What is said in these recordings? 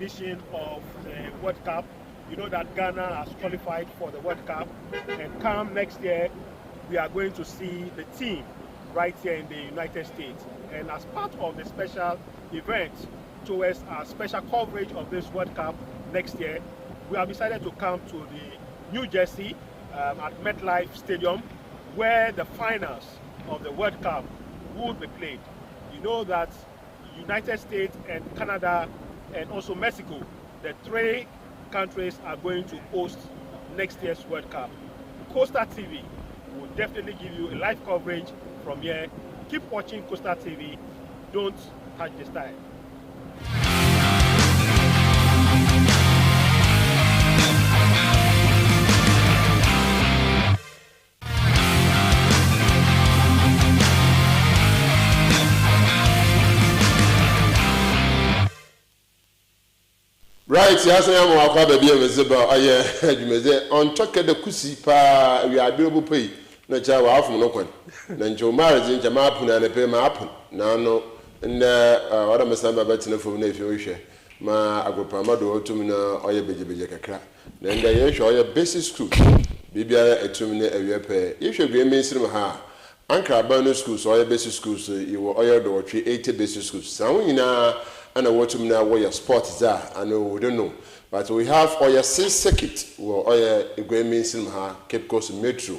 edition of the World Cup. You know that Ghana has qualified for the World Cup, and come next year, we are going to see the team right here in the United States. And as part of the special event towards our special coverage of this World Cup next year, we have decided to come to the New Jersey at MetLife Stadium, where the finals of the World Cup will be played. You know that United States and Canada and also Mexico, the three countries are going to host next year's World Cup. Costa TV will definitely give you a live coverage from here. Keep watching Costa TV. Don't touch the style. Right, yes, I am a baby of the on talk at the Kusi pa, we are able to pay. No child often no one. Then Joe marriage in Jamapun and a pay my apple. Now, no, and what I'm a son about to know from Nephew. Ma agropamado to me or your baby crack. Then they show your basic school. Bibia a 2 minute a year pay. You should be a mainstream ha. Anchor Abandoned schools or your basic schools, you will oil door 80 basic schools. Some in and I want to know where your sports are. I know we don't know. But we have our 6 circuit or your great mainstream ha, Cape Coast Metro.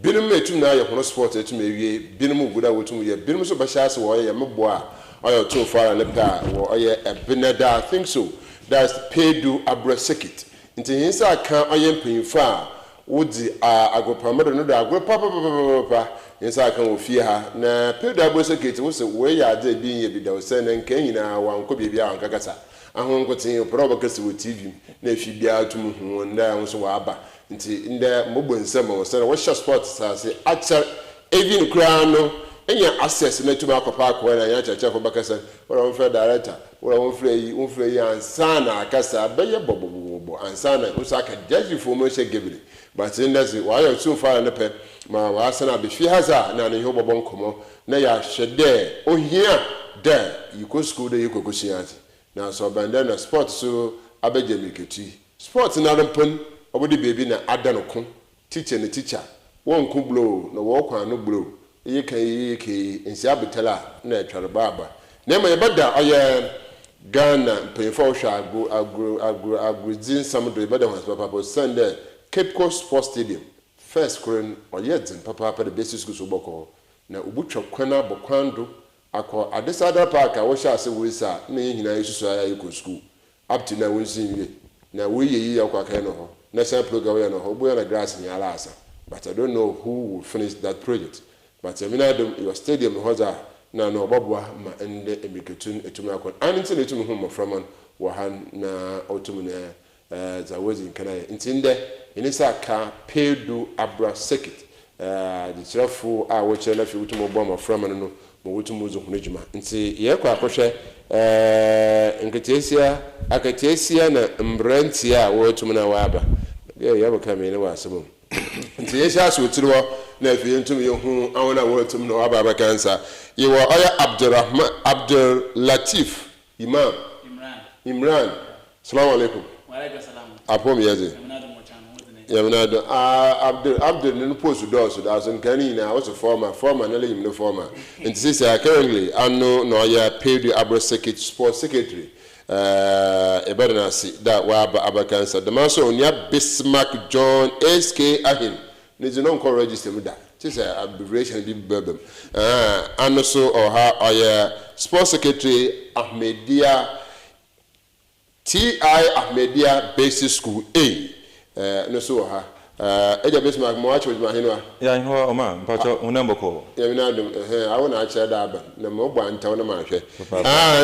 Binum me to now your sport to me, Binum would I would to me, Binum so Bashas or your Maboa. Or too far and left or a Benada, I think so. That's PEDU ABURA circuit. Into inside can I am paying far. Would the agropamado no agropapa inside can fear her. Na PEDU ABURA circuit was a way I did being a bit of send and can now one could be beyond Cagasa. I won't continue probably with TV. If you be out to move and down so abba. In the mobile summer, so what's your sports? I say, Acha, even crown. Any access to Marco Park when I enter Chapel Bacasa, or on Fred Director, or on Frey and Sana, Casa, Bayer Bobo, and Sana, who's like a judge for Moshe Gibby. But in that's why you're so far in the pet, my Wasana be Fiaza, and the Hobo Boncomo, Naya shed there, oh, here, there, you could school the Yuko. Now, so bandana sports, so Abedjamikati. Sports in Adam Pun, or would the baby na Adanokon, teacher and the teacher, one could blow, no walk no blow. Yeke in Sabitala, natural barber. Name my brother, I am Ghana, pay for shall go within some of the better ones, Papa Sunday, Cape Coast Sports Stadium, first current or yet, and Papa the basis goes to Boko. Now, Ubucho Quena Boquando, I call at this other park, I wish I said we saw, name in a society school. Up to now, we see now we ye are Quacano, National Program, or Hobo and grass in Alasa. But I don't know who will finish that project. But your stadium was a no Bobwa and the Emikatun etumakon. And until it home of Framan Wahan na autumn as I was in Canada. In there, in this car, PEDU ABURA circuit. The Chirafu, I watch a left with Mobama Framan, Mowutumuzu Nijma. And see, Yako Akosha, Encatesia, Acatesia, and Mbrentia, or Tumana Waba. Yeah, you ever come in a wasable. Nti yesha so tiro na afie ntum ye hu awona wotum no ababa kansa ye wo oya Abdul Latif Imran Assalamu alaikum wa alaikum salam apom yaze yamnado Abdul no post do so da so nkani na wo so former na le yim no former nti sisi currently anno no oya PEDU ABURA circuit sports secretary Eberenasi that waba abakansa the man so near Bismarck John SK Ahin needs no call register with that just a abbreviation be bebem and also or her sports secretary Ahmedia TI Ahmedia Basic School A no so her Eja Bismarck Moach with Mahinoa. Yeah, in Oma, Pacho, Unamboko. I want to share that, the mobile and town of Marche.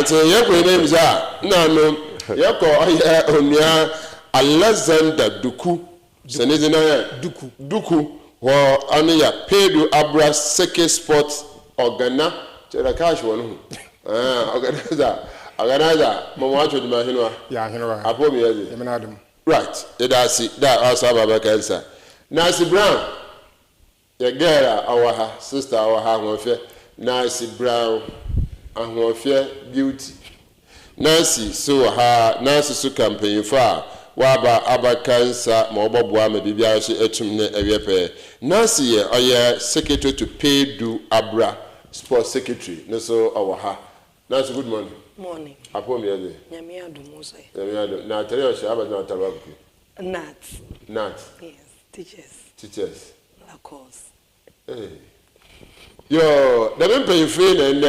So your name is no, Yako, Onia, Alexander Duku, Senizina Duku, or Ania PEDU ABURA circuit sports organa, to the cash one. Organizer, Moach with Mahinoa. Yeah, Apomi. Right, that's it. That also have a cancer. Nancy Brown, your girl, our sister, our home. Nancy Brown, and her beauty. Nancy so ha Nancy so campaign for waba abakansa ma oboboa ma bibia so etum ne ewepe Nancy oye secretary to PEDU ABURA sports secretary no so owo ha Nancy good morning. Morning. Apo me ade. Nyame adumo so. Nyame ado. Na tell you shaba na tabaku. Nat. Yes, teachers. Of course. Hey. Yo, the men pay free and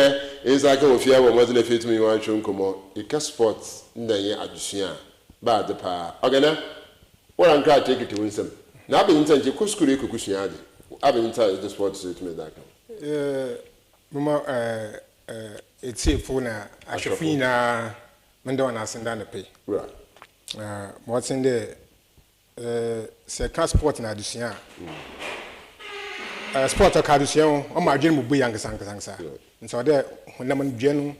is like a fear of what they fit me one chunk come on. You can sports in the year addition. Bad the power. Okay, what I'm glad take it to win some. Now, I've been in touch with school, you could cushion. I've been in touch with the sports to me that. Mama, it's here for now. I should feel now. Mendon send down the pay. Right. What's in there? Second sport in addition. Sport academy, on my dream will be young sansa. And so there, when I'm general,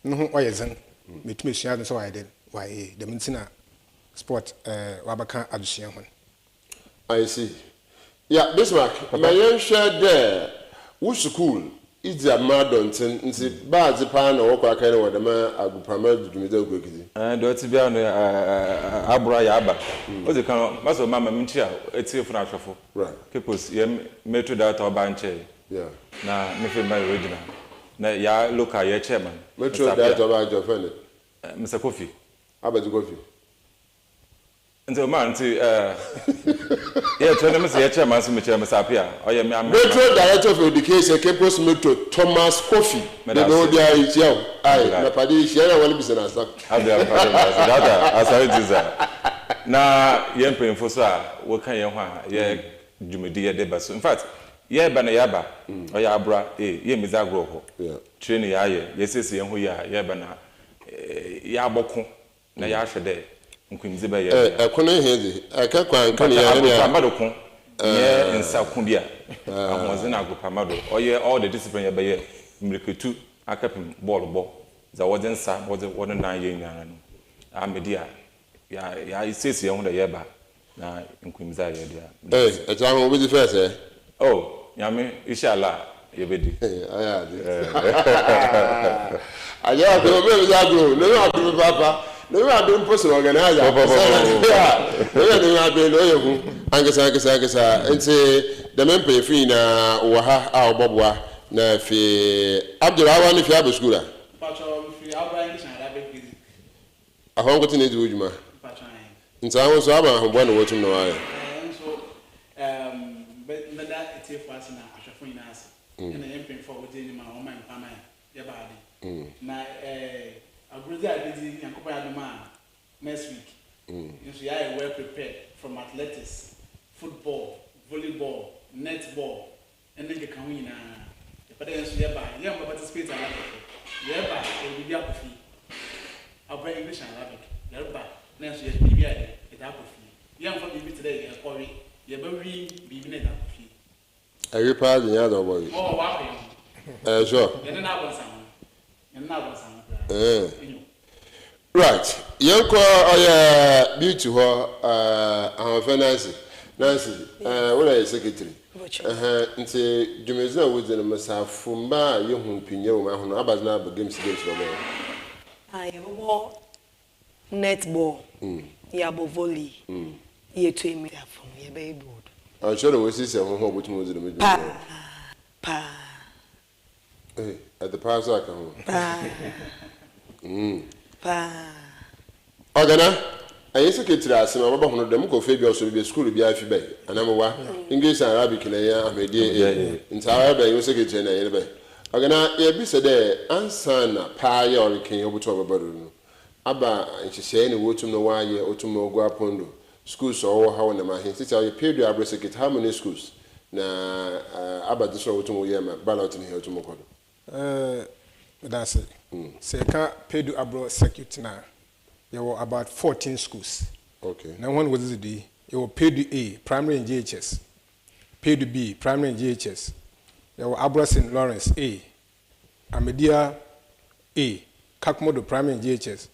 no oyazen, with me, and so I did. Why the Mincina sport, Wabaka addition. I see. Yeah, Bismarck, my young share there. Which school? It's a madonton, and the bad the pan or what kind of man I would promote to me. And what's be on ABURA Yaba? What's the kind of Master Mamma Minchia? It's here for natural. Right. People's metro data or banche. Yeah. Now, nothing my original. Now, ya look at your chairman. Metro data about your friend. Mr. Coffee. How about the coffee? Until man, yeah, tell them to chairman, Mr. Apia. I am Metro Director of Education, Campus Metro, Thomas Coffee. The road there is young. I, my party, share one business. Have the data as I desire. Now, young people, what can you want? Yeah, Jumedia Debas. In fact, yeah, Banayaba, or Yabra, ye Mizagro, training Yaye, yes, young Huya, Yabana, Yaboko, Nayasha Day. I couldn't hear I can't quite come here. In South Cumbia. I was in Agupamado, or yeah, all the discipline by year. Milk I kept him ball. The wasn't some, was it 1 9 years. I'm a dear. Yeah, it says young the yaba. Now in Quimzaya, dear. Hey, a time with the first, eh? Oh, Yami, inshallah, you ready? I have to remember that group. No, Papa. No, I don't post an organizer. And say the men pay free now, Waha, our Bobwa, Nafi Abdullah, if you have a school. I hope what you need to do, ma. In time was about one or two no. But that it's a fast now, I shall find us. And I am for within my own family, your body. Now, I agree that I did and compare the man next week. You see, I well prepared from athletics, football, volleyball, netball, and then you can win. But then, you have participate in Arabic. You have a video of fee. I'll bring English and Arabic. You have next year, maybe I have a fee. You have for me today, you have you have a be in a fee. I repaired the other boy. Oh, wow. Sure. And then I was some. And now was some. Right. You call beautiful our Nancy. Nancy, what are you secretary? And say, Jumezna was in a massa from bar, you whom Pino, my Abazna, but games against your man. I have netball. Yabo volley. Ye to me from your baby board. I'm sure the was home which was in the middle. Pa. At the pass, I come. Ogana, I secretary as my one of them go Fabio should be a school be IFB, and I'm English and Arabic in a year, I'm a dear in Tara, you secretary in a year. Ogana, a bit there, and son, a pie or a king over to our brother. Abba, and she say any word to know why you ought to know Guapondo. Schools or how in my hands, it's our PEDU ABURA secret, how many schools? Now, Abba, this road to Moyama, ballot in here to Mokodo. That's it. Second PEDU ABURA circuit now. There were about 14 schools. Okay. Now one was the day. There were PEDU A, primary and GHS. PEDU B, primary and GHS. There were ABURA St. Lawrence A, Ahmadiyya A, Kakmodo primary and GHS,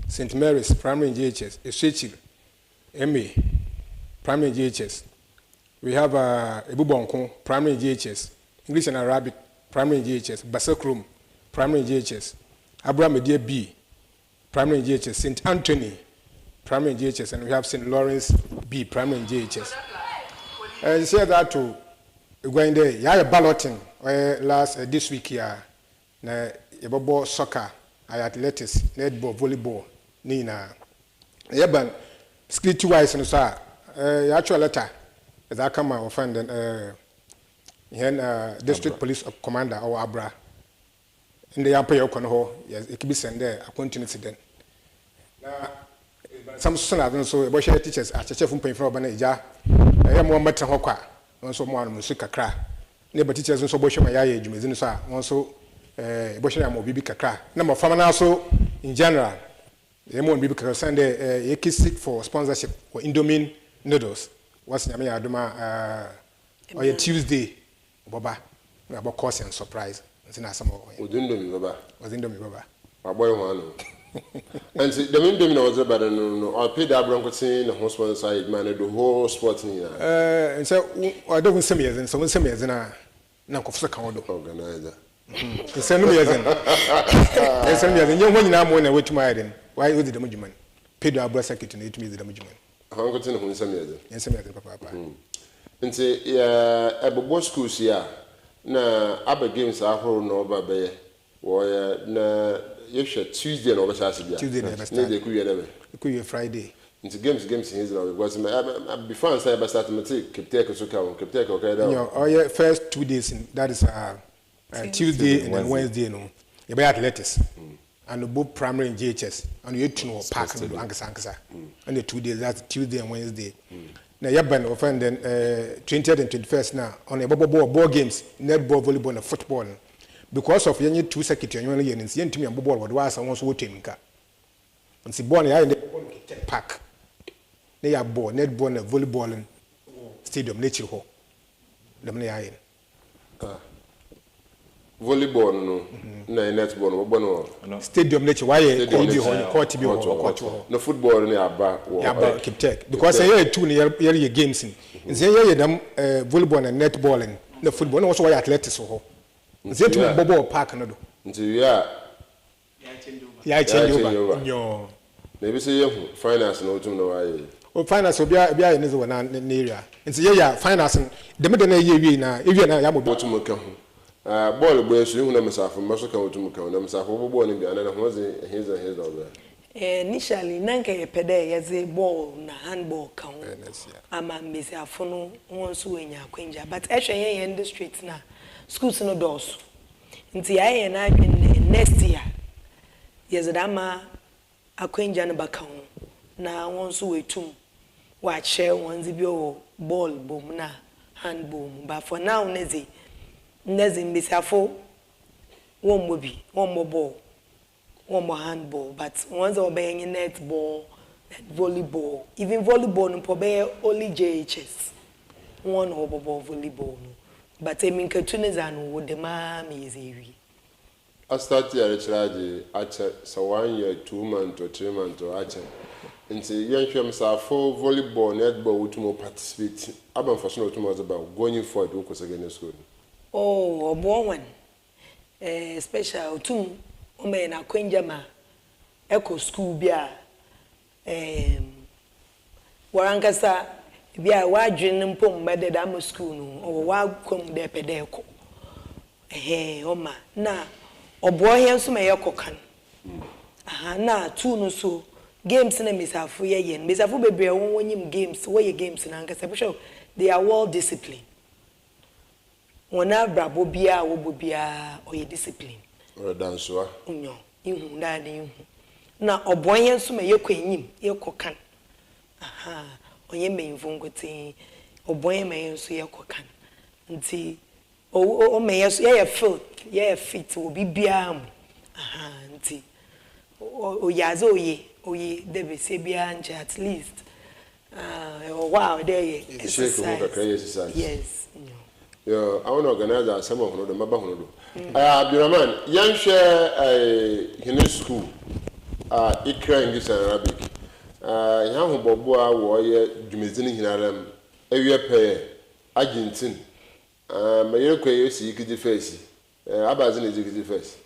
St. Mary's primary and GHS, Esechil MA, primary and GHS. We have Ebubonko, primary and GHS, English and Arabic, primary and GHS, Basakrum, primary and GHS, ABURA Media B, primary and GHS, St. Anthony, primary and GHS, and we have St. Lawrence B, primary and GHS. And say that too, going there, you have a balloting last this week here. Na yɛbɛbɔ soccer, athletics, netball, volleyball, nina. Yɛban security wise no so actual letter as I come out find district police commander or ABURA. In the upper yokon ho, yes, it could be sent there a continuity then. Some son so about teachers at chef from paying for Banaja. I am one better hoka, one so more music cra. Neighbor teachers and so bush my age, Mizinsa, also. Boshina mo bibi kakra na mo fama na so in general mo bibi kakra Sunday you seek for sponsorship for Indomie noodles what's nyame adoma on Tuesday baba na about course and surprise ntina some Indomie baba aboy ho ano and the Indomie na was about no I paid that bronco tin the sponsor side man the whole sport ni and so I don't some years and some years na kofusa kan do organizer send me again. Send me again. You want to know what my then? Why is it the management? PEDU ABURA secretary to me the management. How go to know some years? Yes, some years, Papa. And say, yeah, Abo schools here. Na Abba games are whole no baby. Why, na you should Tuesday no Saturday. Tuesday never start. They could never. Could you Friday? Into games in his now because before I say about start to take so count, take okay. Oh yeah, first 2 days in that is Tuesday and then Wednesday no. You buy athletics and both primary and GHS and you to know park and Ankasa. And the 2 days that's Tuesday and Wednesday. Now you ban offend then 20th and 21st now on a ball games, netball, volleyball and football. Because of your 2 secretary and you and to me and ball what was I want to team. And see born in the park. They are ball, netball and volleyball and stadium nature hall. The money volleyball no na netball no bono stadium nature why court be no football no aba Kiptek because say two near games in say you them volleyball and netball and the football no also why athletics ho say to bobo park no do nti ya change over nyo maybe say you finance no tum no why o finance obi a ne zo na area nti ya finance dem de na ye na ya mo botum ka ho ball boy so hu na mesafo maso ka otum ka na mesafo ball ni bi ana na ho ze his over initially nanka ye pede ye ze ball na handball ka ho ama mesafo no won so wenya akwenja but ehwe ye in the street na schools no doors nti ya na adwen next year ye ze dama akwenja no baka ho na won so wetum wa che won ze bi o ball bom na handball but for now nezi mbisafo won mobi won ball won handball but once obeying netball and volleyball even volleyball no pobe only JHS one ball volleyball no but eminkatuniza no wo de ma mezewi I start here charge at so 1 year 2 months or 3 months or at nti yanhwem safo volleyball netball wutumo participate aban for no tumo about going forward wo kosagene school. Oh, one. Special too. Ome na kwenja ma eco school bia. Warankasa bia wadwene mpom bede da mo school no. O wa kom de pede ko. Oma na obo hia so me yekokan. Aha na tu no so games na misafo ye misafo bebre won wonyim games wo ye games na nkasa sure they are well disciplined. Wona brabo bia wo bobia oye discipline or dansoa nyo ihu ndade ihu na obonye nso me yekwanyim yekokan aha onye menfo ngote obonye me nso yekokan nti o me yeso ye fit wo bibia mu aha nti o yaze oye debese bia nje at least wow there exercise yes no. I want to organize some of the Mabahono. Abdurrahman, young share in school, Ikra English and Arabic. Young Boboa warrior, Jumizini in Aram, every pair, Argentine. My yoke, you see, you could face. Abazin is you could face.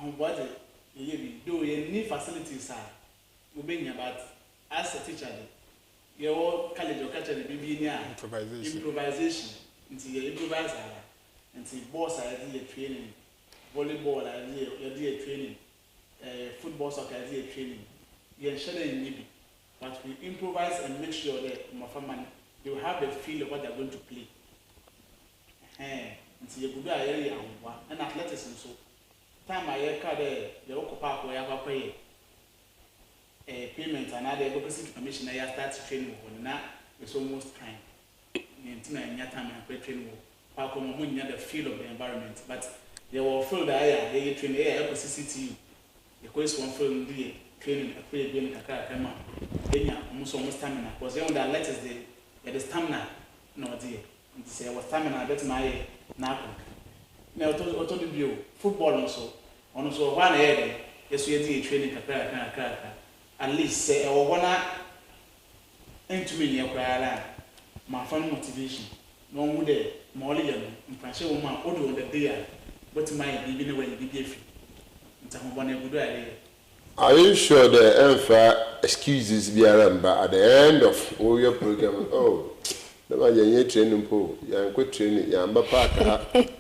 ahobode ye do ye need facilities are we bring about as a teacher your college or catch the BB improvisation into your improviser into boss idea training volleyball idea training football soccer idea training you share in maybe but we improvise and make sure that they will have the feel of what they're going to play into your good area and athleticism so time I card the local park where I have pay payment and other opposite permission I start training on that it's almost time. Time and training park the feel of the environment. But they will feel that they train CCTU. The course one film training a play game Kakama. Then almost stamina. Because they on the letters the stamina no dear. Say was stamina that's my now. Now to the view football also one area yes we training Kakaka. At least say or wanna into me my fun motivation. No would they more than Francia woman order on the day, but my be away be given. It's a one good idea. Are you sure the unfair excuses be around, but at the end of all your program, oh, the man you training pool, you quit training, you park,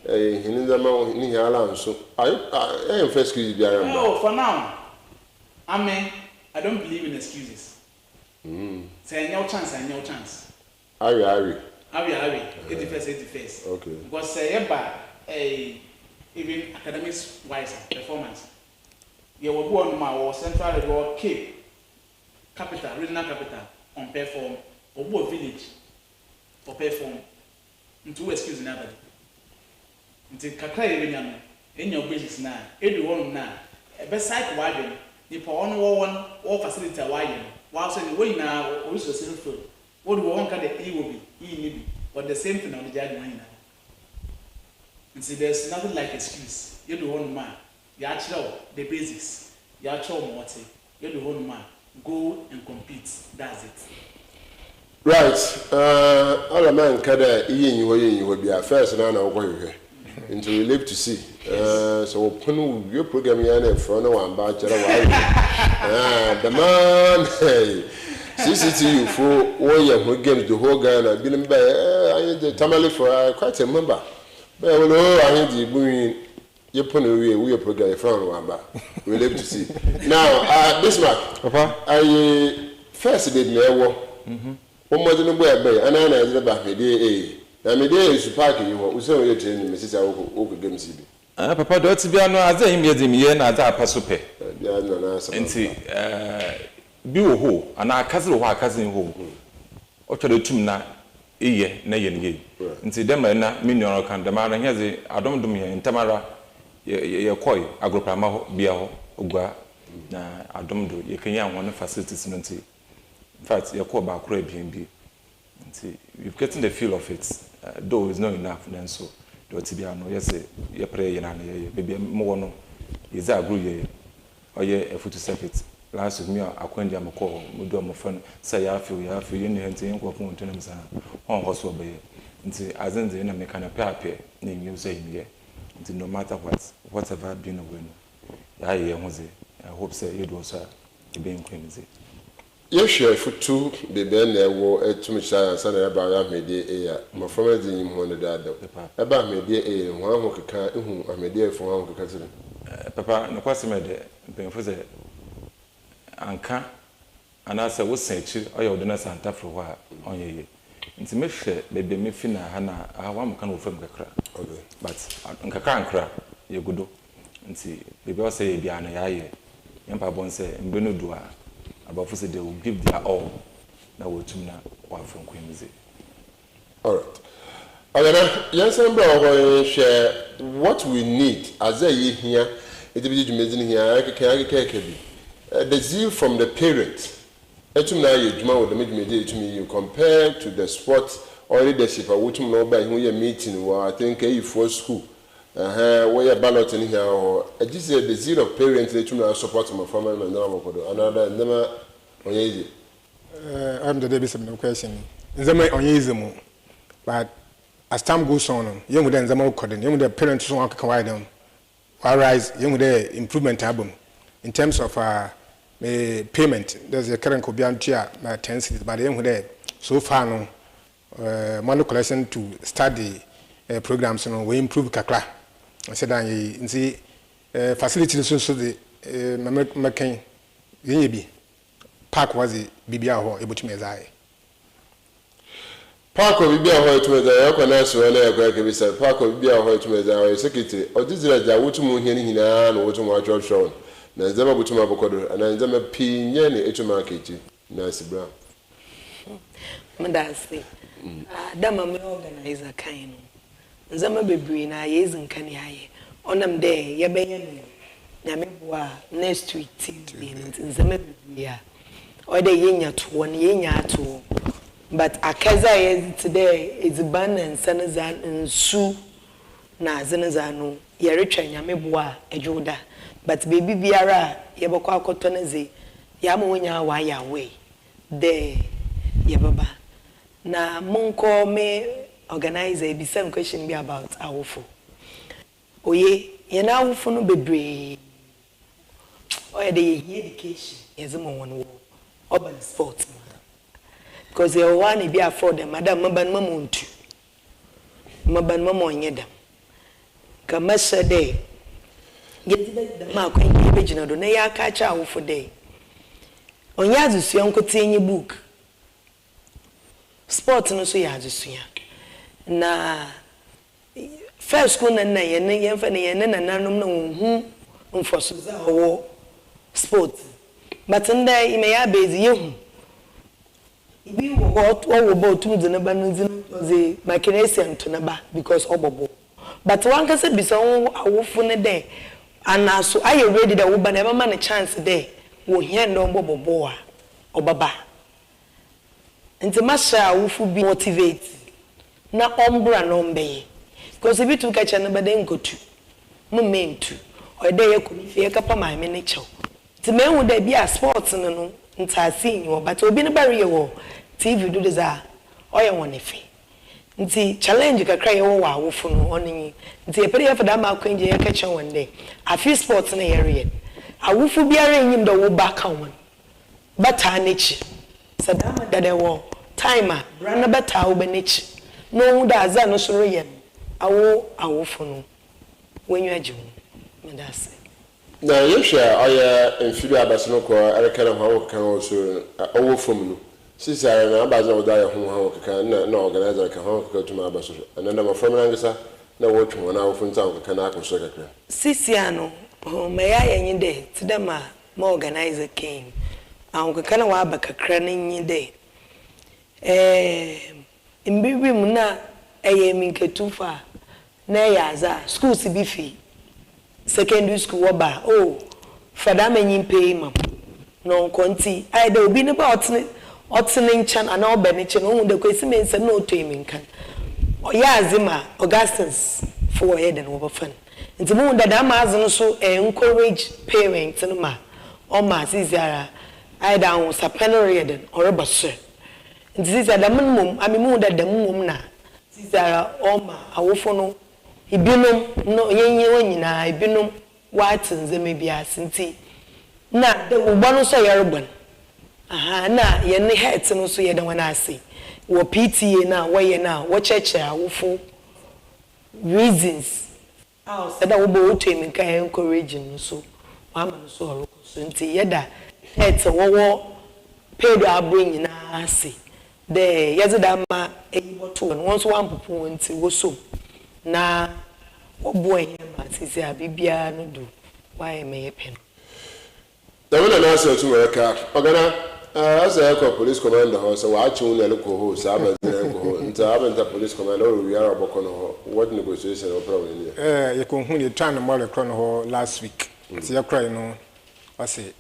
in the mountain, in alarm. So I am first excuse be around. Oh, for now, I don't believe in excuses. Say no chance. Ari. 81st. Okay. Because say even academics wise performance. You will go on my central or Cape capital, regional capital on perform or village or perform into excuse nobody. Into Kakra even in your business now, everyone now. A best side wagon, you put on one or facility a wagon. While saying, way now, or also silver food. What do we want the E will be, but the same thing on the judge now. And see, there's nothing like excuse. You do one man, you actually the basics, you actually what you do one man, go and compete. That's it. Right. All a man can you will be a first and I know where you until we live to see. So open your program in front of one batch. The man, hey. CCTU for all your games, the whole guy, I've been by the Tamale for quite a member. But I need the booming your pony we are program in front of one bar. We live to see. Now, Bismarck, I first did never one more than a boy, and I know about me, dear. Now, me dear is parking you who saw your training, Mrs. Oka Games. Papa, don't be an other immediate me and other pasope. And see, be who, and our cousin who. Or to the tumna, ye, nay, and ye. And see them and minion can demand and here's I don't do me in Tamara, ye koi, agropama, biao, ugua. I don't do, you can young one facilities. In fact, you're called back B&B. See, you've gotten the feel of it, though it's not enough, then so. Do it be no, yes, you pray and maybe more no. Is that agree? Or ye a foot to circuit. Last with me, I quenched my call, do my friend, say, I feel you have to in the and go on to them, on horse obey. And see, as in the enemy can appear, name you say me, no matter whatever been a win. I hope, say, you do, sir, being crazy. Yes, sure, for two, the band there were too much science and about me, dear, my friend in one of that. About me, dear, one who can, whom I may dear for one cousin. Papa, no question, my dear, being for the Anka, and as I was saying, I would not Santa for a while on ye. Into me, baby, me finna, Hannah, I want to come from the crack. But Uncle can't crack, you good do. And see, baby, I say, be an aye. Yampa Bon say, and Benudua. About for they will give their all. Now we're to now one from Queensy. All right. Yes, I'm share what we need as a year here. It will be amazing here. I can the zeal from the parents. To me, you compare to the sports or leadership. I would know by who you're meeting, or I think for school. Where you're balloting here, or this is the zeal of parents that you support my family and another never on easy. I'm the Davis of no question. Zama on easy, but as time goes on, young then Zama coding, young the parents who can write them. whereas you the improvement album in terms of payment. There's a current Kobiantia 10 cities, but you so far no money collection to study programs we improve kakra. I said that you see facilities so the making be park was the BBR or able to me. Park of Bibia Hoy to the Equanas or Greg said, Park of Bibia Hoy to the secretary, or this is that Wutum Hinan or Wutum George Shown, Nazama Butuma Bokodo, and Nazama P. Yenny Etumarketi, Nancy Brown. Madasi, Dama me organizer kind. Zama Bebree na years and Kanyai. On them day, Yabayan, Yamibwa, next week, and Zama Bebrea. Or the Yenya to 1 year to. But akaza is today is ban and sanazan and su na zanazano yeretwa nyameboa ejuda but baby biara yebekwa akotoneze yamonya wa ya we de yebaba na monko me organizer be some question be about awofo oye ye na awofo no bebre oye de education yezemo won wo urban sports because you want to be afford them, Madam Maban Mamuntu. Maban Mamon Kamasha day. Get the mark when you original, don't you catch out for day? On Yazus, your uncle in your book. Sports no so Yazus. Na first school and nay, and nay, and nanum no for sports. But in there, you may have busy you. We what about to the Nabanizim was a machination to Naba because obobo. But one can say, be so a wolf on a day. And now, so I already that would never man a chance a day. Will hear no bobo boa or baba. And the master wolf will be motivated. Not ombra no bay. Because if you took catch another then go to Mummain to or a day you could fear up my miniature. The man would there be a sports and I seen you, but will be a barrier war. TV do desire, or you want a fee. Nti challenge you can cry over our phone on you. Nti a pretty for that mark when you catch on one day. A few sports in the area. I will be arranging the wool back on. But I niche. Sadama that I will. Timer, run a better over niche. No, that's no Surian. I will phone when you are June. That's it. Now, you share I amphibia Basinoqua, I reckon how can also over from you. Since I am about to die home, no organizer can go to my bus, and then I'm from Angasa, no watching 1 hour from town can I consider. Siciano, may I any day to them more organizer came. Uncle Kanawabaka craning in day. In Bibi Muna, I am in Ketufa, Nayaza, school CBF, secondary school waba, oh, for that many payment. No conti, I don't be about it. Ottening chan and all benefit on the question means no taming can. Or Yazima, Augustus, forehead and over fun. It's the moon that Amazon so encourage parents and ma, or Mazizara, I down was a penoriaden or a busser. And this is at the minimum, I mean, moon that the moon na. Zizara, Oma, a wofono, he binum, no yen, I binum, white and they may be a sinti. Na, the one say urban. Aha na ye ne heads no so ye da wana ase wo PTA na wo ye na wo cheche awofo reasons how said that wo bo to emi kan encourage no so wa ma no so oro so nti ye da heads wo PEDU abro na ase de ye da ma eyibo to no won so wan popo nti wo so na wo bo ye ma sisi abibia no do wa ye me ye pen the one na say to America ogana as a police commander, so I tune the local Sabbath and the police commander, we are about what negotiation or problem? You can only turn the mother chrono last week. See, you're crying. I say,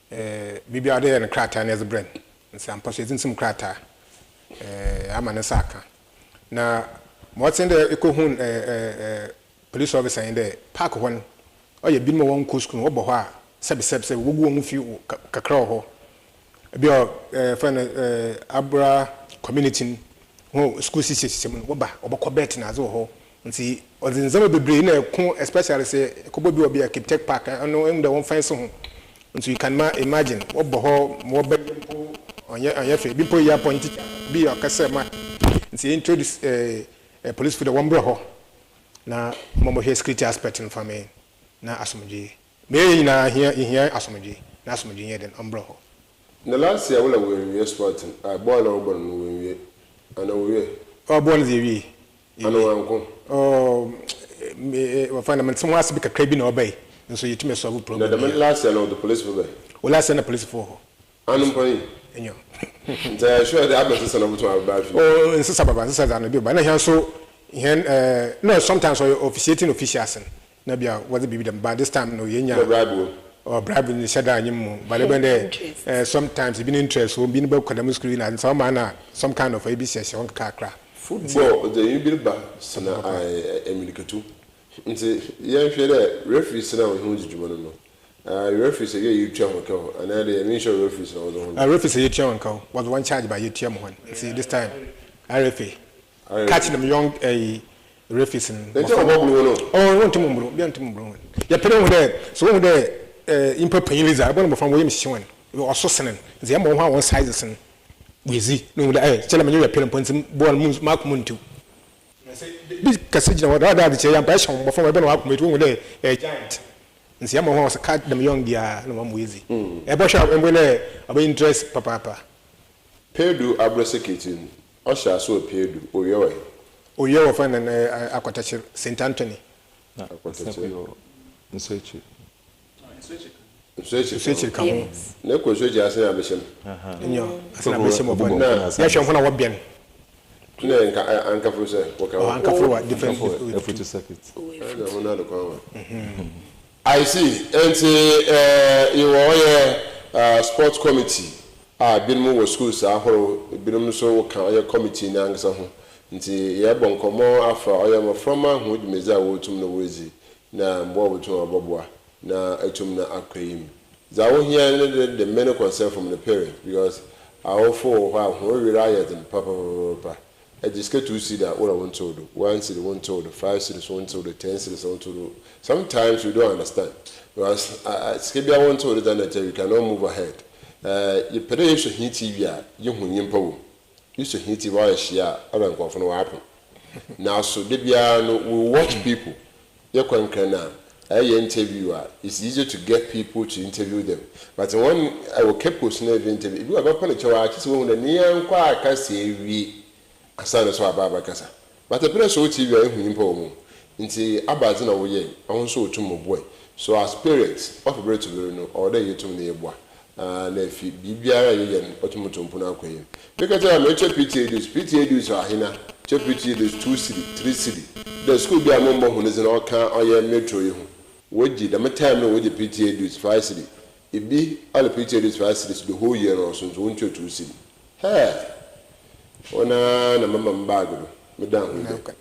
BBR there and crater as a brand. And some purchasing some crater. I'm an Osaka. Now, what's in the Ecohun police officer in the park one? Oh, you've been more one coast, Oboha, Sabby, we won't feel Cacro. Be our friend ABURA community school system woba obako bet na zo ho nti or the some of the brain especially say kobo bi obi architect park no em da won fan so ho so you can imagine what boho more be on your fe bi po ya point bi your kase ma nti introduce police for the one bro na momo here security aspect in family na asomje me na here asomje na asomje here den umbrella the last year we sporting ball over we and we ball the we and uncle me find some was be kakra bi na obey so you to solve problem the last year no the police for there well last year the police for anum point enyo they sure the absence of to about oh insist about insist and be but na here so no sometimes officiating officials na bia what be them but this time no yenya bribe or bribe in shada anyim but even sometimes been interest so been be kwada screen and some man some kind of ABC on kakra football the you build back sana emirikatu nti yan hwere referees na ho jijuma no referees say you tell ho and the initial referees na ho referees you tell ho was one charge by you tell ho see this time RFA catch them young referees they tell obobulu no oh won timumbru bi antimumbru ya pere ho there so won there impa panyiliza abon mo fam wo yem hyewen oso senen ze ya mo ho won sizes wezi no da chela manyo ya pere pontim ball mun mark muntu bi kasijina wa da de che ya mpa hyewen mo fam be no akometu won there giant nsi ya mo ho catch them young dia no mo wezi e bo sha embele aba interest papa PEDU abrosekitin osha so PEDU oyewe fana na akwatachi St Anthony akwatachi nsechi kamo na ko soji asena abeshem enyo asena abeshem obo na ya hwe hona wobien na anka fuse waka anka fro different every circuit na hona do kwa I see and you were sports committee binmu wo schools ahoro binmu so ka committee na angsa ho nti ye bonkomo afa oyamo from ahu dwumeza wo tum no wezi na mbo botum aboboa na atum na akwayim za wo hia the main concern from the parent because our for who riot and papa just get to see that what I want to do 1 city 1 to do 5 cities 1 to do 10 cities 1 to do sometimes we don't understand because skibia 1 to do that you cannot move ahead you pray you hit TV you hunyimpa wo you should hit TV share other than for no happen now so they no we watch people you can now interviewer it's easier to get people to interview them but when I will keep posting every interview if you have a chowa just when the near kwa akase wi asana so ababa kasa but the place so TV hunyimpa wo nti abazi na wo ye ahun so otum boy so as parents of bread to no order you to na eboa na fi bibiara ye otumtumpu na akwaye because I am PTA is ahina PTA is 2 city 3 city the school be amombo huneze na oka oye metro ye hu woji the time no woji PTA is 5 city ibi all PTA is 5 cities the whole year or so won't 2 city hey ona na mama mbago me dan hu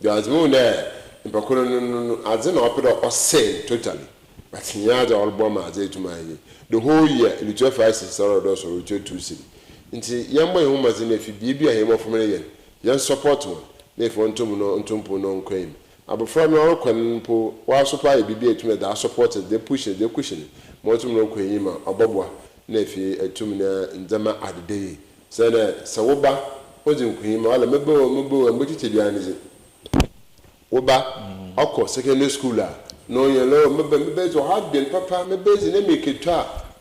there's more there mpakoro no azena opero ose totally but nyaja olboma azetumaye the whole year in the 12 hours or those or 2 city nti yambo ye humazi na fi bibia he mo fomene yen yen support one na fi ontumpu no nkwem abofra no orokwan po wa supply bibia etume da support they push mo tum no kwem ma oboboa na fi etum na nzama adede say na sawoba ojin kwem ma wala mebo mbotiti bianize woba akọ secondary school no you know me so hard been papa me bezi na make it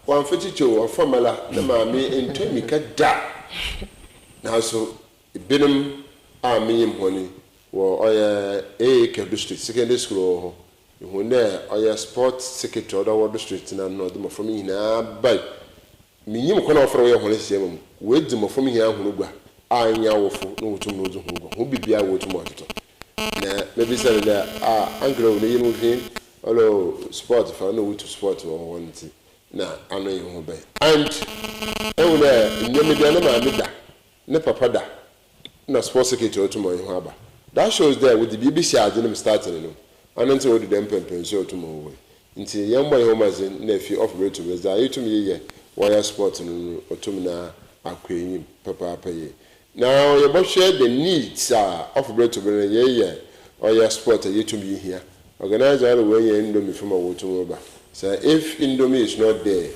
one feticho or formula na mami ntemi ka da na so binum me honi wo oya district secondary school ho hu na oya sport secretary da wo district na no de mo from hina bai minyim ko na ofro wo honi siam we di mo from hina hunu gba anya wofo no wotum no zu hunu gba ho bibia wotum atoto na maybe say that anglo no yimu fin olo sport for no to sport or one thing na ano yi ho be and ewuna nyemedia na ma meda ne papa da na sports secretary to mo ho aba that shows there with the BBC adem starting no ananti wo dem pempen so to mo wo nti yembo yi ho mazin na fi operate with that you to me ye wire sport no otum na akwenyim papa paye now you must share the needs of operate with ye ɔyɛ sport yɛtumi here organizer all when you indomie from a water over so if indomie is not there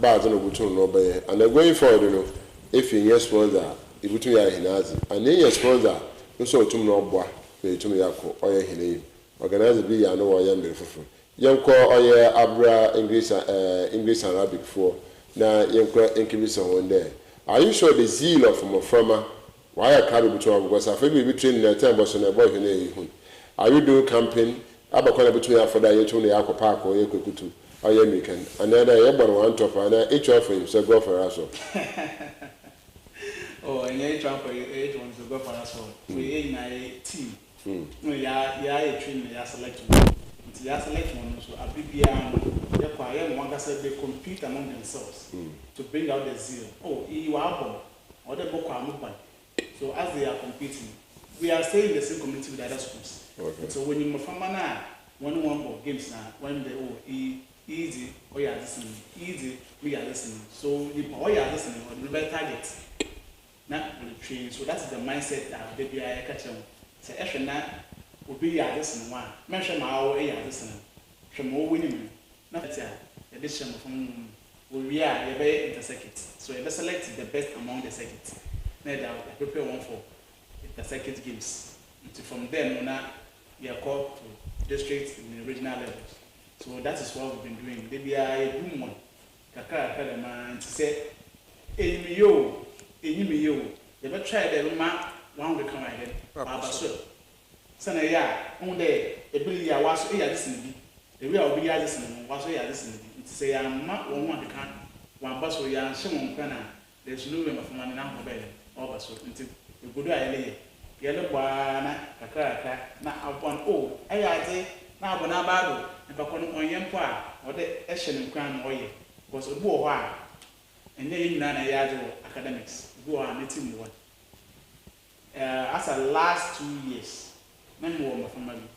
bad on a button no by and then going forward you know if you yes sponsor if you are hinazi and then your sponsor no so to no boa be to me yako oye hine organizer bi ya no oye mbere fufu yenko oye ABURA English and Arabic for na yenko incubation one there. Are you sure the zeal of Moframa why I carry between because I feel we train the time but so na boy hine are you doing camping abakwana between after you to the aqua park or you kutu or you weekend and then everyone want to and each of him so go for us oh and each one for each one to go for us we in a team no ya train ya select one so abibia ya kwa ya one say they compete among themselves to bring out the zeal you are or the book so as they are competing we are staying in the same community with other schools. Okay. So when you move from one more games now, when they easy, or you are listening, easy, we are listening. So you are listening, or you better target. Not will train. So that's the mindset that baby I catch on. So actually now will be a listening one. Mention our way are listening. From all winning. Not that addition from we are very intersected. So you select the best among the circuits. Now that prepare one for the circuit games. From then on, we are called to districts in the regional levels. So that is what we've been doing. They be a boom one. Kaka man to say, enemy yo. You ever try the map one will come again. Baba so. Sana ya on there. A billion ya was a listening. The real be a listening was a listening. It's say I'm not one can one bus or ya Shimon Kana. There's no room of money now for bed. Over so until you go there. Yellow bwana kakaka na upon ayaze na abona bado mpakon onyempo a ode ehye ne kwan oye because obu ho a enye yina na yaje academics obu a meeting one as a last 2 years na me wo family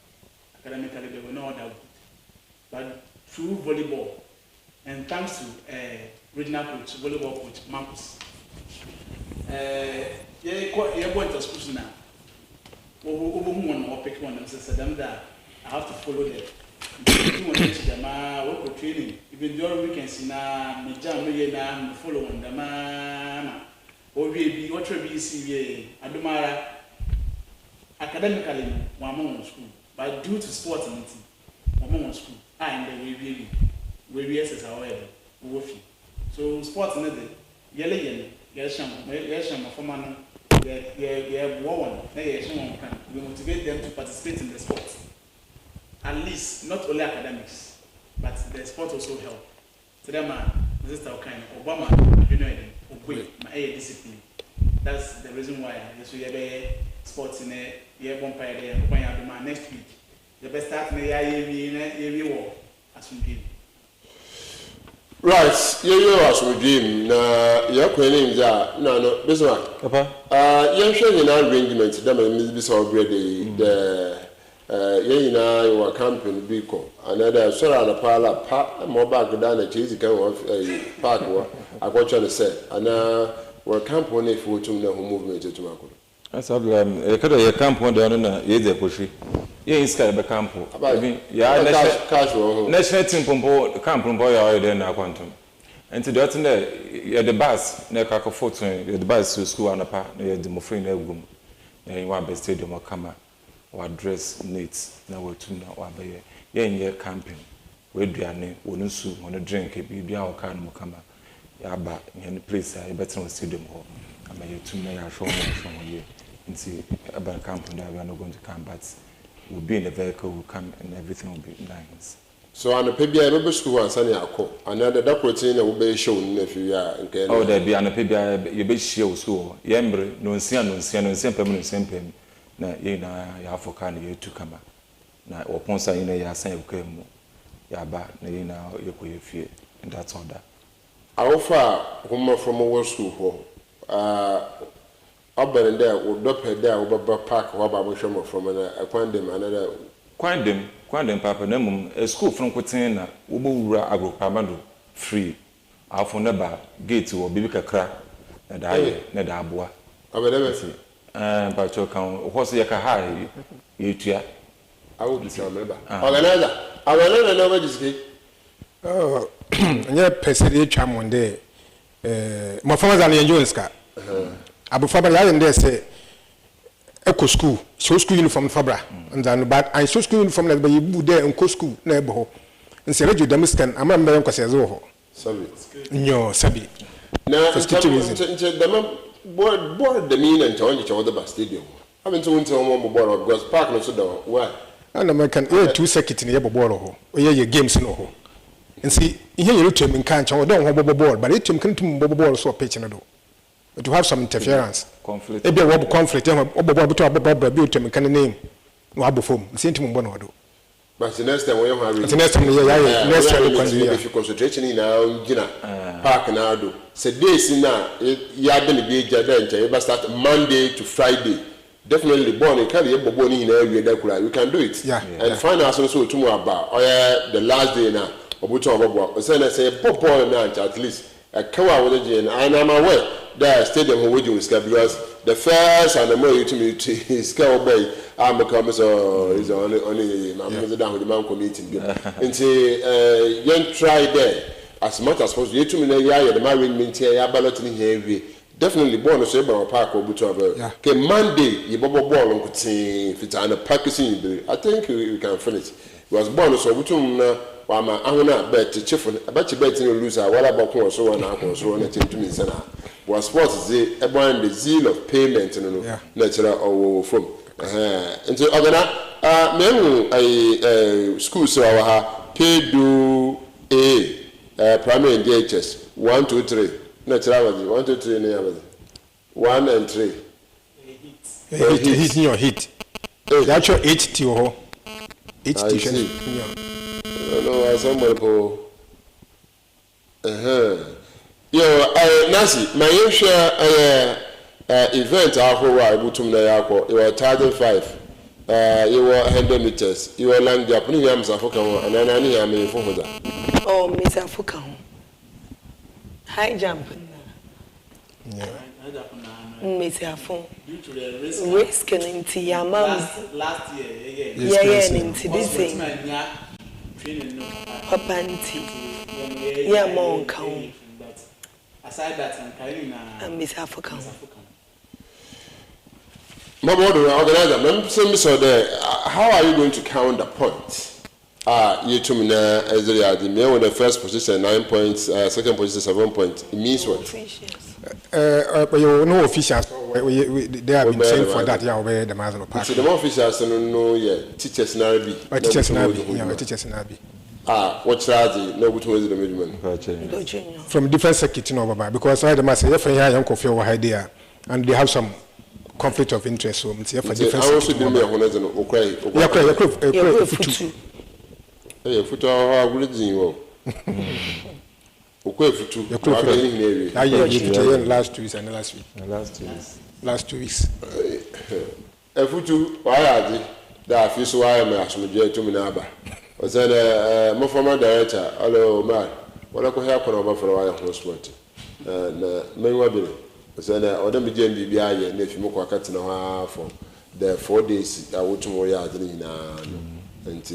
academically they were not doubt but through volleyball and thanks to regional coach volleyball coach Marcus ye go into school now. Pick one and say them that I have to follow them. Work training. Even during weekends na me jam me na follow on them or we be what we see Adumara academically one more school but due to sports meeting one more school and the we SS however so sports another yellow yes for man. We motivate them to participate in the sport. At least, not only academics, but the sport also help. So them this is our kind Obama, you know, my discipline. That's the reason why we have sports in a year vampire next week. The best start in the war as we give. Right, you as we dream. Na your names are no. This one, Papa. You're showing an arrangement. That may be so great. You are camping vehicle. Another sorry, the parlor park. More back down the cheesy kind of park. I got you to say. And we're camp one if we to know movement to Marco. That's all. Your camp one down na yeze pushi. Ye iska be camp. Ya national team pompo camp pompo ya oyo na quantum. Enti do atin there the bus na ka photo the bus to school anapa na the mofrin na egum. Na yin wa be stadium kama wa dress neat na wa tum na wa be ye yen camping. We duane wonu su wonu drink bi bia o kan mo kama. Ya ba yen place ya better stadium ho. Ama ye tum na ya show mo ye. Nti about camp and we are not going to come, but we'll be in the vehicle, we'll come and everything will be nice. So on the PBI maybe school and Sunny Ako, another protein will be shown if you are okay. Oh, there be an PBI, you be show school. Yembre, no permanent same payment. Na ye na ya for can you to come. Na upon saying ya say okay mo. Ya ba na ye na you go fear, and that's all that. I offer home from our school Urban there would not pay there over park or Babushomo from a quandem another. Quandem Papa Nemum, a school from Cotina, Ubura Agropamado, free. Our for never gate or Bibica crack, and I, Nedabua. I will never see. But you can what's your car? You too. I will be some member. Organizer, I will not know this. Oh, yeah, Pesidi Cham one day. My father's an insurance car. Abu Fabra, I didn't say Eco School, so school uniform Fabra, and then but I so school uniform that you would there and co school neighborhood. And say, you demonstrate, I'm a member of Casazo. Sorry. No, Sabi. Now, the board the mean and join each other by stadium. I haven't seen one board because Park no so down. Why? And American 2 seconds in the board or your games in Oho. And see, here you look in can't or don't have a board, but it can come to board so pitching a do. But to have some interference. Conflict. Maybe a conflict, or Bob built him can name Wabufum, sent him one or do. But the next time we have the next time, next time, if you concentration in our Park and Ardo. Say this in now, you are going to be a but start Monday to Friday. Definitely born in carry a boboni in area that we can do it. Yeah. And find us also tomorrow about the last day now. Obuto Bobo. So I say Popo and at least a cover with the and I'm aware that stadium who would you because the first and the more you to me is Cow Bay. I'm a commissioner is only my down with the man committee. And say young try there as much as possible. You to me the marine minty balloting heavy. Definitely born to about Park or Butover. Okay, Monday, you bubble ball on Kutin, if it's on a packaging. I think we can finish. It was born so Butum. I'm not bet to chiffon. I bet you bet you lose. What about so on our so on it to me. Was sports is about the zeal of payment and natural or from. And so, other men, a school so our PEDU A, primary and DHS 1, 2, 3. Natural 1, 2, 3, 1 and 3. He's in your hit. The actual 8 to 8 t-shirt. No, somebody go. Nancy, my usual event I able to you were 1,005. You were 100 meters. You were land Japanese yams Africa, and then I am for that. Oh, Miss Africa. High jump. Miss Africa. Risk and into your mom. Last year, yeah, into this thing. Papa auntie. Yeah, mom count. Aside that, I'm carrying and Miss Africa. My organizer, so there. How are you going to count the points? You to me now as the first position 9 points, second position 7 points. It means what? But you know officials. They have been saying for that. Yeah, over the Mazalo Park. So the more officials know, yeah, teachers in Arabic. Teachers in Arabic. Yeah, teachers in Arabic. What charge? No, which was the middleman? From different circuits, because I must say, if I have coffee over idea, and they have some conflict of interest, so it's for different. I also didn't know yeah, foot I would you. Okay, for two. Last 2 weeks and last 2 weeks. A foot, why are they? That feels why I'm asking you to Minaba. Was that my former director, hello, man. What I could happen over for a while, close what? May well be. Was that other medium BBI and if you more cut in a half for the 4 days, I would tomorrow yard and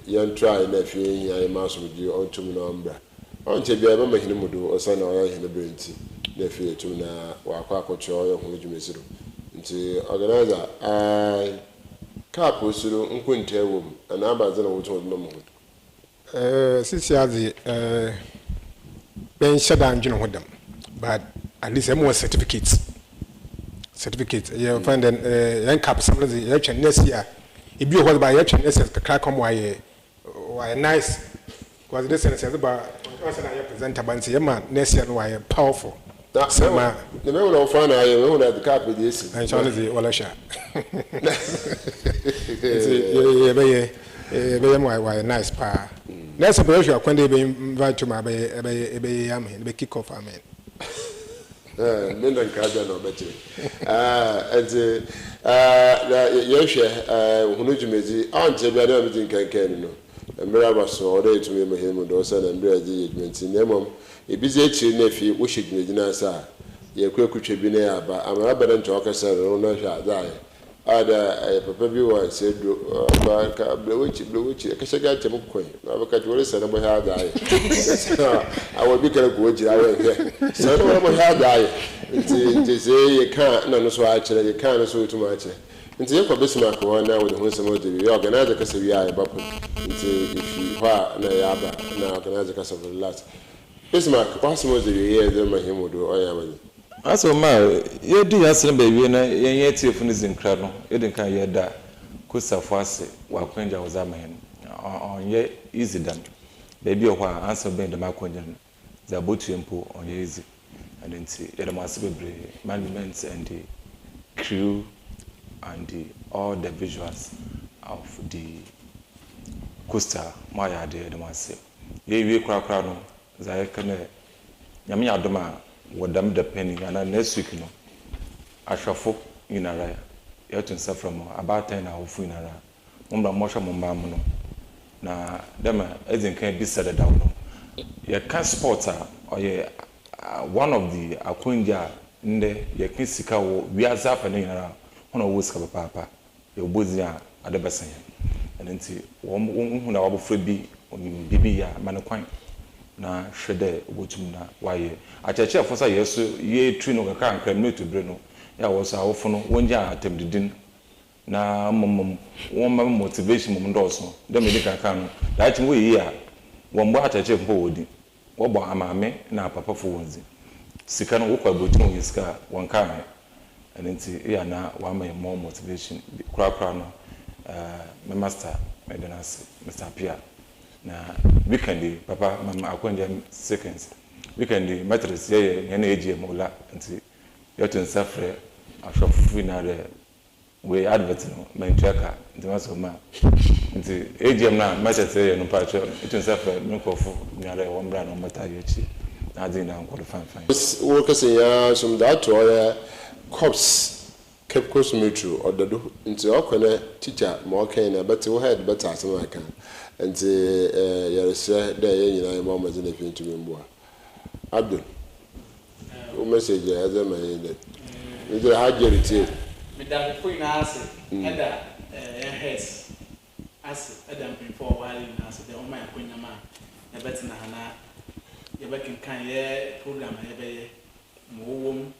young try nephew, I must with you on to Minamba. Until you ever make him do or son or in the brain, nephew to now, or quack or choy or who you miss. Until organizer, I. Capo Sulu, Unquinter woman, and Abazan would hold no more. Since you have the Ben shut down, you know what them, but at least more certificates. You find an cap some of the election next year. If you hold by election, this is the crack on why nice. Because this is about us and I present a bunch of man next year, why powerful. That's the man will find I own at the cap with this. And Charlie the Olasha. Why nice pa. That's a pressure when they be invited to my bay kick off. I mean, Minden Kaja no better. And Yosha, Hunujimezi, Aunt Jabba, everything can know. And Mirabas ordered to me him with Osan and Brady in Nemum. A busy nephew, wishing me dinner, sir. ye kwekutwe bi na aba amara bada nto okasa no no hwa dai ada papa bi wa se do ba ka blewichi kashaga tem kwen na baka to resa na bo ha dai awo bi kare ko jira we he se no bo ha dai nti se ye kan na no so a kire ye kan no so tuma kire nti ye ko besima ko na wo de ho nsemo de bi organize kasa wi a ba po nti ifi ha na ya ba na organize kasa for last besima ko asemo de ye de mahimudo oyamani aso ma ye di asem ba wie na ye tiefo ne zinkra no ye de kan ye da ko safo ase wa kwanja wo zama hen on ye easy dan baby o kwa answer ben de makwanja no za botu empo on ye easy and nti ye de masse bebre management and the crew and all the visuals of the coaster maya de masse ye wie kra no za ye kan nyame yadoma wadam the penny and next week no ashafo inara ya to nsa from about 10 hours inara mumba mosha mumba no na dem ezin kan bi said down no ya can sports or one of the akunja nde ya kan sika wo wiaza fa ne inara hono wo sika papa ya obozi a adebesan and nti wo hu na wabofra bi bibi ya manekwan na hwede obotum na waye acheche afosa yeso ye twi no kaka ankra no to bre no ya wo so awofo no wonja atemdidin na won motivation mum ndoso dem de kaka no da chi wo yi a won bo acheche mpo wodi wo bo amame na papa fo wonzi sika no wo kwa botum wo sika won ka me enti ya na wa ma more motivation kura no my master medanasi Mr. Pia na weekend papa mama akwenda seconds weekend matrix ye na eji mola nti yoto nsafre ashofu na re we advert no mentraka nti maso ma nti eji na matrix ye no pacho yoto nsafre menkofu nyare wombra no mata yechi na adi na qualify fine wo kase ya some that or cops kept course metro or the nti okone teacher mo okay na but wo head better as I can and you say there you know mom is in the fin to me Abdul o message as a man is the hard jerry me da before you ask header heads as adam before while you ask the OMAR kunyama e bet na na ye bakin kan ye program ye be mo wom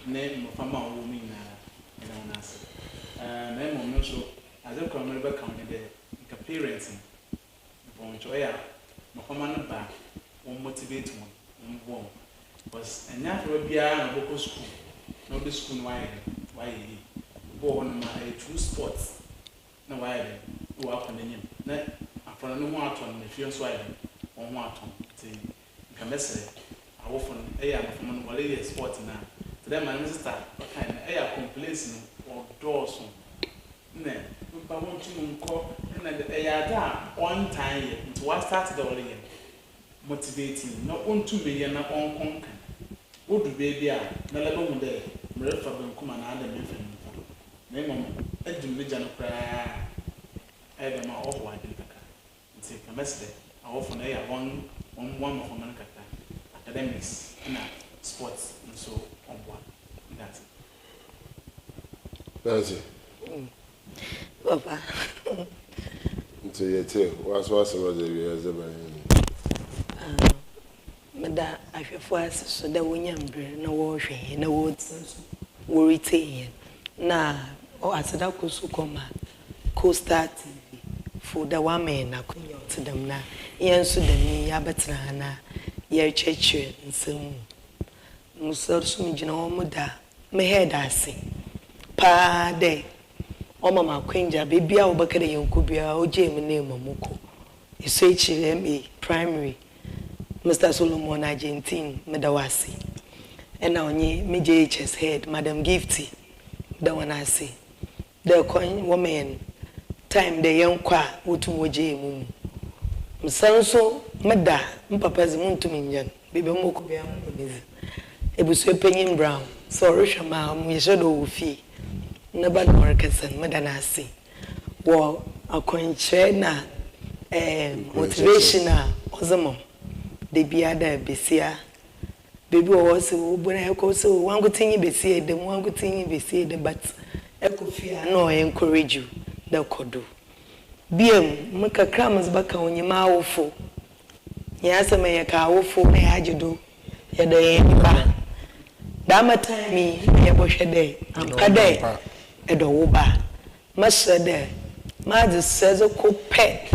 ne mo fama wo mi na na ask na mo no so as a come be count the parents boncho ya no fama no ba won motivate won won because enya for bia na boko school no the school why go on my true sports na why go up on them na afọ no ho aton na fie so ayi on ho aton ti kamese awo fon ya na fama no wale sport na today my sister okay na ya complaints no or doors na ba won tu nko na ya da one time to what start the all year motivating no on to me na on konka wodu baby a na leba mu de mrefa bankuma na ada mefa na mom adum ne jano pra ebe ma oho ade kaka nti kamesde awofo na ya one of man kaka academics na sports so obwa that's it Papa nti yete was some of the years meda ahwefo ase so da wonya mbre na wo hwe na wo tsinso wo retain na o aseda koso koma co-star TV for the woman na kunya tedam na yenso da ni ya betra na ye cheche nsem musor sum gina wo muda me head ase pa de o mama kwanja bebia wo bakare yenko bia o je me na mamuko eso HMA primary Mr. Solomon Argentine medawasi and now onye MJHS head Madam Gifty da wana say the coin woman time the young kwa utum woje mu msanso meda mpapazi muntu minyan bebe moko bia mbonezi ebuso penyin brown so rishama mu yeshodo wofi na ba na orkasan meda na say wo akonche na motivational ozamo de biada besia baby was when I go so one good thing be see them, one good thing be see them, but I could fear no, I encourage you, thou could do. Beam, make a crumbs back on your mouth for. Yes, I may a cow for me, how you do. You're the end ban. Dama time me, I wash a day, and a day, a doba. Master there, Mother says a cook pet.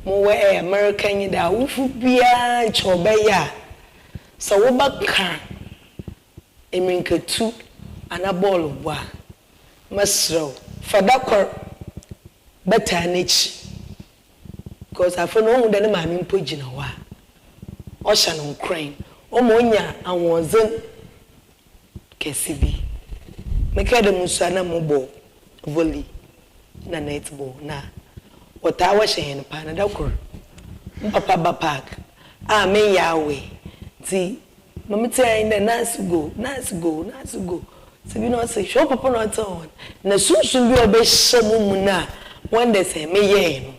More American, you da, who be a chobeya. So, what about car? A minka two and a ball of wa. Master, for that better niche. Because I found no that my mean pugin a wa. Ocean on crane. Omonia and wasn't Kessibi. Make a musana mobo, volley, na netball, na. What I was saying, Panadocor. Papa Park. Ah, me Yahweh. See, Mamma in the nice go. So you know, say, show Papa not on. Na soon be a best some na. One day say, me yen.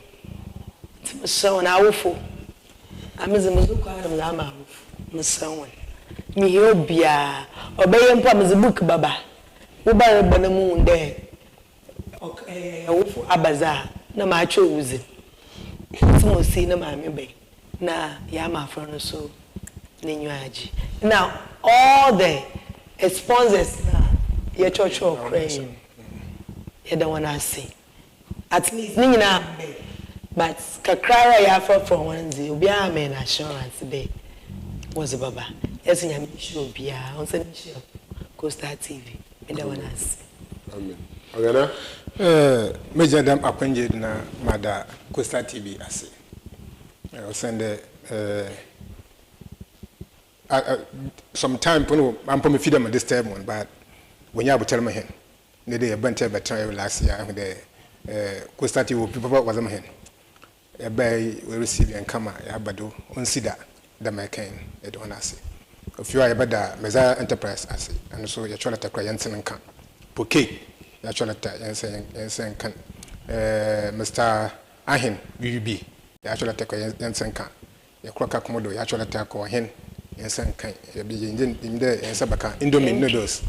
So an hour for. I'm as a Mazuka and Lama, Miss Someone. Me here be a obey and promise a book, Baba. Who buy a moon there? Okay, Abaza. Na ma choose some see na ma me na ya ma friend so nenyaji now all the sponsors na your church or praying you don't want to see at least ni na but kakra ya from one day obi a me na assurance be was baba yes nya me show bia on say show Costa TV me don't want to see amen ogana Major Dam Akwenje na Mada Costa TV ase. I will send some time I'm from feed them this time one, but when you have to tell me, the day I went to the last year with the Costa TV people was a man. A bay will receive and come at Abadu, consider the Macan, it on us. If you are a better Meza enterprise, I say, and so you're trying to cry and come. Bouquet. Actually, Yansen can Mr. Ahin, UB, the actual take Yansen can. Your crocker commodore, actually take or hen, Yansen can be in there and Sabaka, Indomie noodles.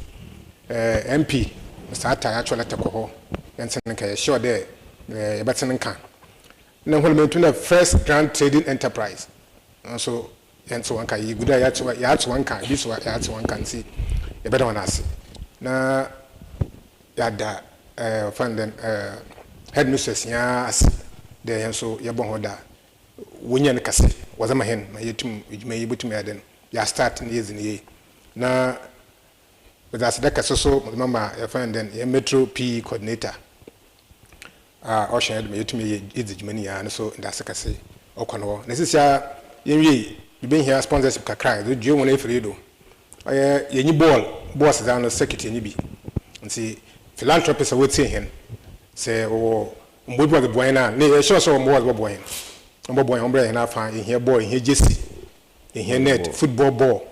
MP, Mr. Atta, actually take or Yansen can show there, Batson can. Now, when we the first grand trading enterprise, also, and so one can you good at one can, this one can see a better one I see. Now, yada fanden headmistress ya as de yanso yebon hoda wonyen kase wazama hen ma yetum ejuma yebutum ya den ya start na yezini na with as de kase so mama ya fanden ya metro p coordinator ocean ma yetum ye ejuma ni ya so nda sekase okono na sisia yenwie you here sponsorship kakra do dio won efredo yenyi ball boss down no secretary ni bi nti philanthropist are waiting him. Say, oh, what was the boy now? Nay, sure, so more boy. Hombre, and I find in here boy, in here Jesse, in here net, football ball.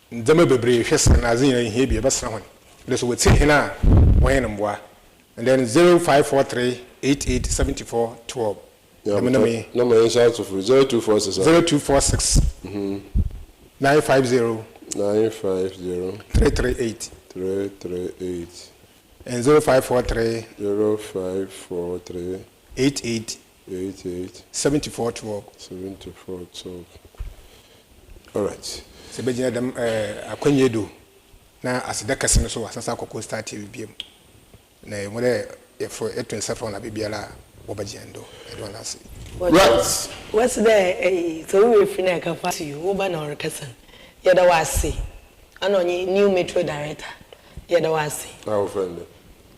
Demabe brave, yes, and as in here be about someone. Let's wait, say, now, when and boy. And then 0543 8874 12. Number is out of 0246 0246 950 338 338. And 0543 88 74 12 74 12. All right. Se be jina dem akwenye do na asida kase no so asasa akoko Star TV biem na mo de for 27 na bibiala wo ba jendo e do na se right. What's there so we fina ka fa you wo ba na orkasa ya da wase anonyi new metro director ya da wase our friend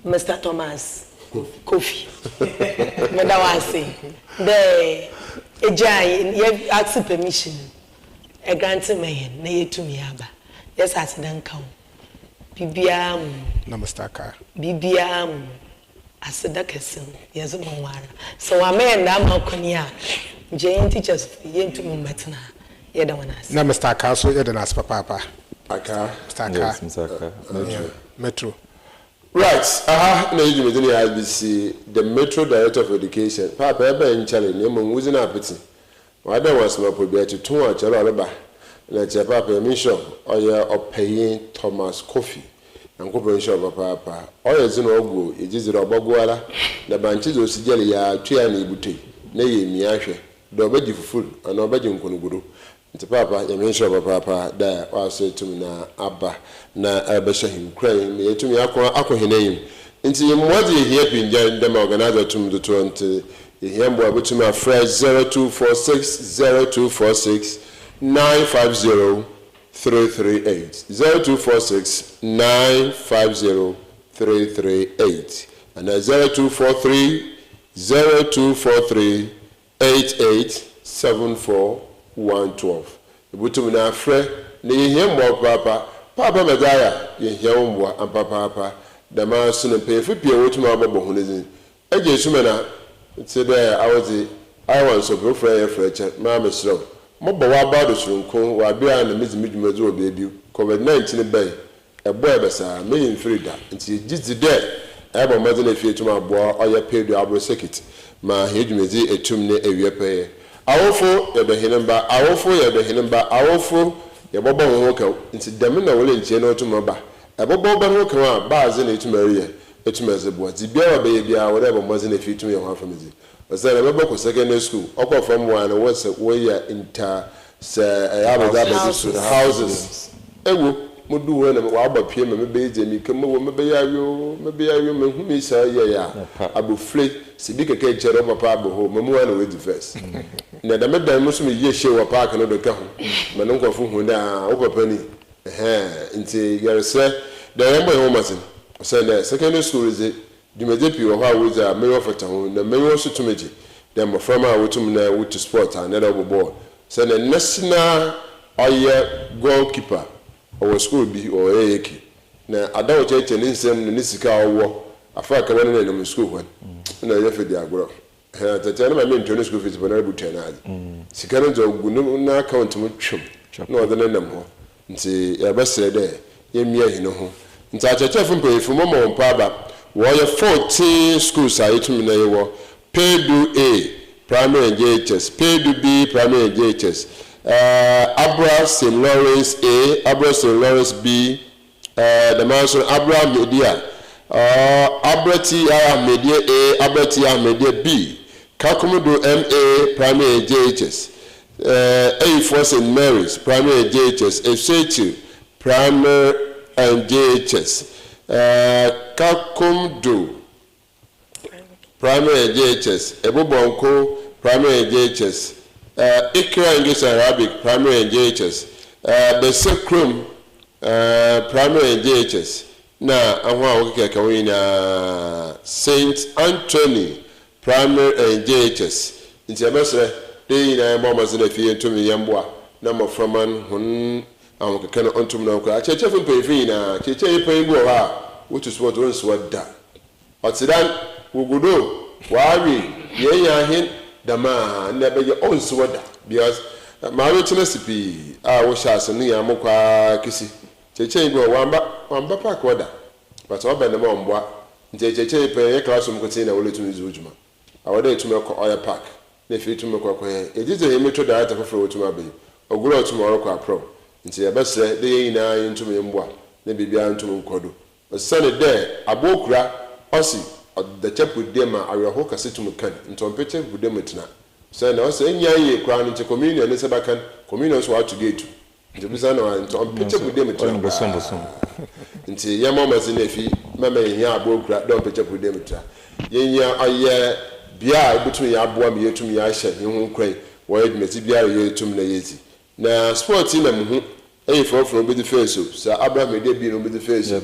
Mr. Thomas Kofi me da wase the ejai you ask permission e grant me na yetumi aba yes asidan kan bibia na Mr. Car bibia asida kesin yes mo wara so wa me nda ma koni a giant teachers yentumi metna ya da wana na Mr. Car so ya da nas papa Aka Mr. Car yes Mr. Car metro right na you me dey IBC the Metro Director of Education papa ebe in challenge na mo wuzi na apeti wa da was ma probia to tun a chero aleba na che papa mi sure oye opayin Thomas Kofi na nkopon sure papa oye zino ogu ejizira obagwara na banchi zo sigele ya twia na ibute na ye mi ahwe do obaji fuful ana obaji nkonuguru nti papa ya mi sure papa da waso etum na aba na abesha hinkran me etum akohenayim nti mwadi ehia pinja ndema organizer tum do 20 ehia mbo abetum afresh 0246 950 338 0246 950 338 and 0243 8874 112 ebutum na afre na ehia mbo papa medaya ehia mbo ampapa dama sunu pefu pie wotum ababo hunezi eje sumena tede awozi iwan so bro frey freche ma mesro mo bo wa bado surunko wa bia na mizimidwumazu obebi covid-19 bay ebo ebesa me infrida nti gizide ebo maze na fie tuma abo oya PEDU abro sekit ma hedwumezi etum ne ewie peye awofo yebehinimba awofo yebobo ho ka nti dem na wole ntie na otuma ba ebobo ba ho ka baaze na etumariye etumazebo zibia wa be bia whatever maze na fie tuma ye ho afamizi osere mebo ko secondary school okwa from one was we inter houses ewo modu we na wa ba pie me be je mi kam wo me be ya yo me hu mi sa ye ya abofle sibi keke chere papa abo ho me mu na we di first na da medan mo so me ye she wa park no do ka ho me no nkofo hu da wo papa ni nti yarese da yembo ho masin so na secondary school is Dumedepi wa ha wuza meyo fata ho na meyo so tumeji dem from a wotum na wutu sport and na ball so na national oye goalkeeper or school bi or eki na adawo cheche ni nsem ni sika owo afa ka na na school hwan na ye fe di agro ha tete na me ntoni school fees bona bu tena sika no zo gu na account mu twem na odana nam ho nti ya basere de ye mia hino ho nti acheche fu mpefu mo mpa ba wo ye 14 schools are itum na yewo PEDU A primary and JHS PEDU B primary and JHS ABURA St. Lawrence A ABURA St. Lawrence B the mansion ABURA Media ABURA TR Media A ABURA TR Media B Kakumudu MA primary and JHS A4 St. Mary's primary and JHS FC2 primary and JHS Kakumdu primary JHS Ebobonko primary JHS Ikra English and Arabic primary JHS Besekrum primary JHS na ahwa okeka wina Saint Anthony primary JHS nti abesere dey na mama zina fie ntumi yamboa na maframan hun awokeka no ontum na okra cheche fu pefi na cheche yipan bu ha wutu sport won so da otidan wugudo wawi yenya hin dama na be on so da because ma we tena sipi wo shase no ya mokwa kisi cheche bu wamba park wada but oba na mo mbwa nje cheche yipan ye classroom ko tin na wole tumi zu ujuma awada etumi ko oya park na fi tumi ko ejize yemetro director for wotuma abe oguro otuma oro kwa pro nti yabasre de yina yintumi mbwa na bibia ntumi nkodo osane de abokura osi the chapel dema aweho kasetum kan ntompeche budemetna so na osi enya ye kra nti communion ne sebakan communion so atu gate nti bisa na ntompeche budemetna nti yama mazi na fi mama yenya abokura ntompeche budemetna yenya aye bia ebutum ya aboa me yetum ya hye hu kran wo edmeti bia yetum na yezi na sport na mu ey from be the face so Abraham dey be no be the face so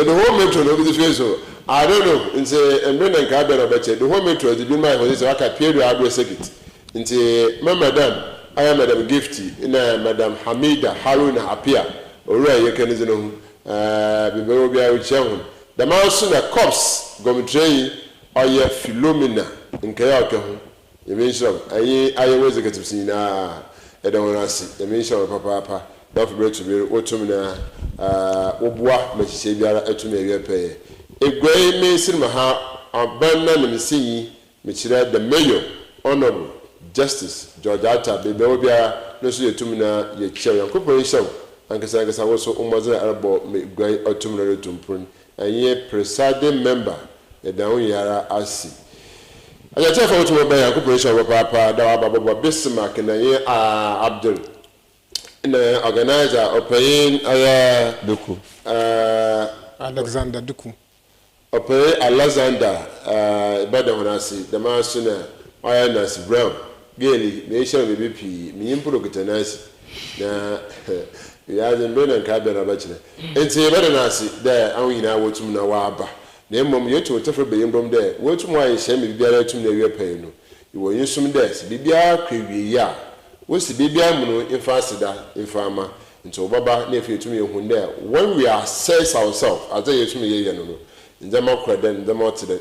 the whole metro no be the face I don't know nti embe na ka be no be che the whole metro dey be my holiday aka PEDU abro secret nti madam I am madam Gifty na madam Hamida Haruna apia owura yekanize no hu be obi a uche hu the mouse na cops gomitrei oye Philomena nkaya okehu emention ayi executive sina edonasi emention papa don't forget to be otumina obua machise biara etumi ewepe egwei me sinma ha abanna ne misi me kire the mayor honorable Justice George Atta bebe obia no so yetum na ye chew yankopon hyew ankasa wo so umoze arabo me guai otum na retumpun enye presiding member e dawo yara asi aja che fa otum ba yankopon hyew papa da wa baba Bismarck na ye Abdul na organizer opayin aya Duku Alexander Duku opayin Alexander bada honasi da ma suna aya Nancy Brown geli me hyew bebe pi me yimpro kitanasi na ya zembe na nka bera ba kire enti e bada nasi da anwo nyina wotum na wa aba na mmom yetu tefre be yimbom da wotum wa hye me biara tum na wie pai no iwo yinsum da si bibia kwawie ya wo si bibia mu no imfa sida imfa ama nti obaba na efi tum yehun da when we assess ourselves as yetum ye no no ndema kwada ndema otide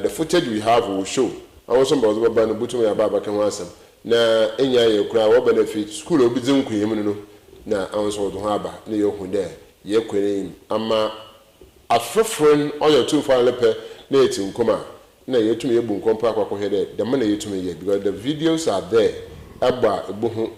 the footage we have will show awon so mbazo baba no butum ya baba kan wasam na enya ye kura wo benefit school obi dzin kunyem no na awon so do ha ba na yehun da ye kwere ama afrefren oyo tu fa lepe na etin koma na yetum ye bu nkompa akwakohede the man yetum ye because the videos are there agba ebuhu